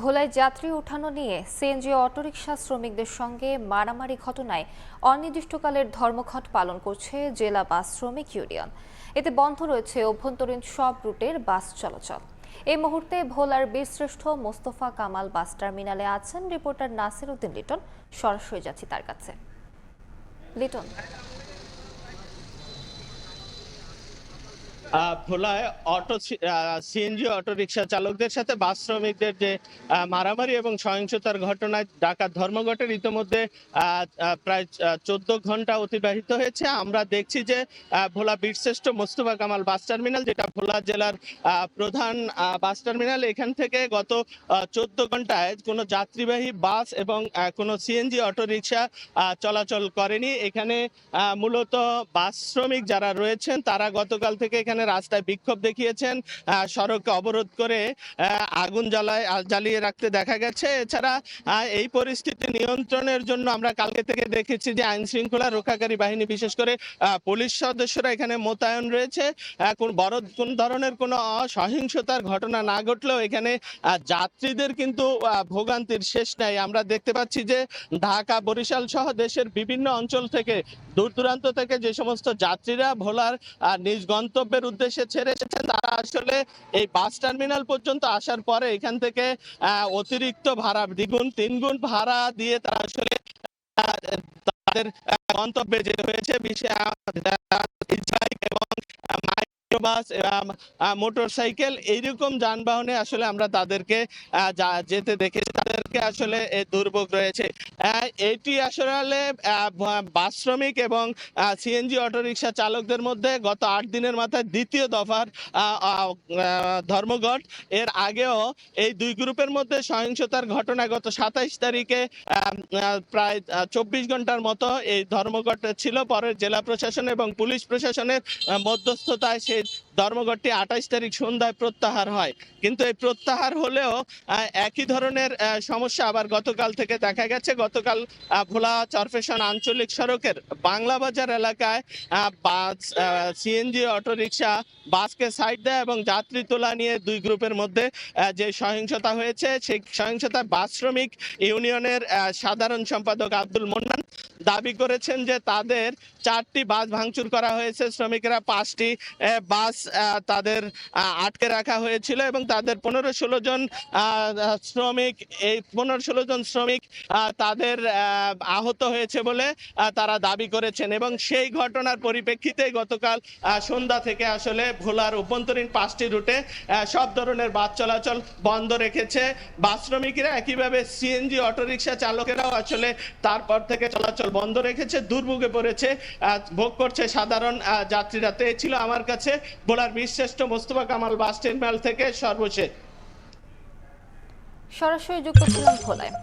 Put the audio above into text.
ভোলায় যাত্রী ওঠানো নিয়ে সিএনজি অটোরিকশা শ্রমিকদের সঙ্গে মারামারি ঘটনায় অনির্দিষ্টকালের ধর্মঘট পালন করছে জেলা বাস শ্রমিক ইউনিয়ন। এতে বন্ধ রয়েছে অভ্যন্তরীণ সব রুটের বাস চলাচল। এই মুহূর্তে ভোলার বীরশ্রেষ্ঠ মোস্তফা কামাল বাস টার্মিনালে আছেন রিপোর্টার নাসির উদ্দিন লিটন। সরাসরি যাচ্ছি তার কাছে। লিটন, ভোলায় সিএনজি অটো রিকশা চালকদের সাথে বাস শ্রমিকদের যে মারামারি এবং সহিংসতার ঘটনায় ঢাকার ধর্মঘটের ইতোমধ্যে প্রায় 14 ঘন্টা অতিবাহিত হয়েছে। আমরা দেখছি যে ভোলা বীরশ্রেষ্ঠ মোস্তফা কামাল বাস টার্মিনাল, যেটা ভোলা জেলার প্রধান বাস টার্মিনাল, এখান থেকে গত 14 ঘন্টায় কোনো যাত্রীবাহী বাস এবং কোনো সিএনজি অটো রিকশা চলাচল করেনি। এখানে মূলত বাস শ্রমিক যারা রয়েছেন তারা গতকাল থেকে এখানে রাস্তায় বিক্ষোভ দেখিয়েছেন, সড়ককে অবরোধ করে আগুন জ্বালিয়ে রাখতে দেখা গেছে। এছাড়া এই পরিস্থিতি নিয়ন্ত্রণের জন্য আমরা কালকে থেকে দেখেছি যে আইন শৃঙ্খলা রক্ষাকারী বাহিনী, বিশেষ করে পুলিশ সদস্যরা এখানে মোতায়েন রয়েছে। কোন ধরনের কোনো সহিংসতার ঘটনা না ঘটলেও এখানে যাত্রীদের কিন্তু ভোগান্তির শেষ নাই। আমরা দেখতে পাচ্ছি যে ঢাকা, বরিশাল সহ দেশের বিভিন্ন অঞ্চল থেকে, দূর দূরান্ত থেকে যে সমস্ত যাত্রীরা ভোলার নিজ গন্তব্যের উদ্দেশ্যে ছেড়ে এসেছেন, তারা আসলে এই বাস টার্মিনাল পর্যন্ত আসার পরে এখান থেকে অতিরিক্ত ভাড়া, দ্বিগুণ তিনগুণ ভাড়া দিয়ে তারা আসলে তাদের গন্তব্যে যেতে হয়েছে। এবং মাইক্রোবাস, মোটরসাইকেল, এইরকম যানবাহনে আসলে আমরা তাদেরকে যেতে দেখেছি। তাদেরকে আসলে দুর্ভোগ রয়েছে। এটি আসলে বাস শ্রমিক এবং সিএনজি অটোরিকশা চালকদের মধ্যে গত 8 দিনের মাথায় দ্বিতীয় দফার ধর্মঘট। এর আগেও এই দুই গ্রুপের মধ্যে সহিংসতার ঘটনা গত 27 তারিখে প্রায় 24 ঘন্টার মতো এই ধর্মঘট ছিল। পরে জেলা প্রশাসন এবং পুলিশ প্রশাসনের মধ্যস্থতায় সেই ধর্মঘটটি 28 তারিখ সন্ধ্যায় প্রত্যাহার হয়। কিন্তু এই প্রত্যাহার হলেও একই ধরনের সমস্যা আবার গতকাল থেকে দেখা গেছে। গতকাল ভোলা চরফেশন আঞ্চলিক সড়কের বাংলা বাজার এলাকায় বাস, সিএনজি অটোরিকশা বাসকে সাইড দেয় এবং যাত্রী তোলা নিয়ে দুই গ্রুপের মধ্যে যে সহিংসতা হয়েছে, সেই সহিংসতায় বাস শ্রমিক ইউনিয়নের সাধারণ সম্পাদক আব্দুল মোন্নান দাবি করেছেন যে তাদের 4টি বাস ভাঙচুর করা হয়েছে। শ্রমিকেরা 5টি বাস তাদের আটকে রাখা হয়েছিল এবং তাদের 15-16 জন শ্রমিক, এই 15-16 জন শ্রমিক তাদের আহত হয়েছে বলে তারা দাবি করেছেন। এবং সেই ঘটনার পরিপ্রেক্ষিতে গতকাল সন্ধ্যা থেকে আসলে ভোলার অভ্যন্তরীণ 5টি রুটে সব ধরনের বাস চলাচল বন্ধ রেখেছে বাস শ্রমিকেরা। একইভাবে সিএনজি অটোরিকশা চালকেরাও আসলে তারপর থেকে চলাচল বন্ধ রেখেছে। দুর্ভোগে পড়েছে, ভোগ করছে সাধারণ যাত্রীরা। তো এই ছিল আমার কাছে ভোলার বীরশ্রেষ্ঠ মোস্তফা কামাল বাস টার্মিনাল থেকে সর্বশেষ। সরাসরি যুক্ত ছিলাম ভোলায়।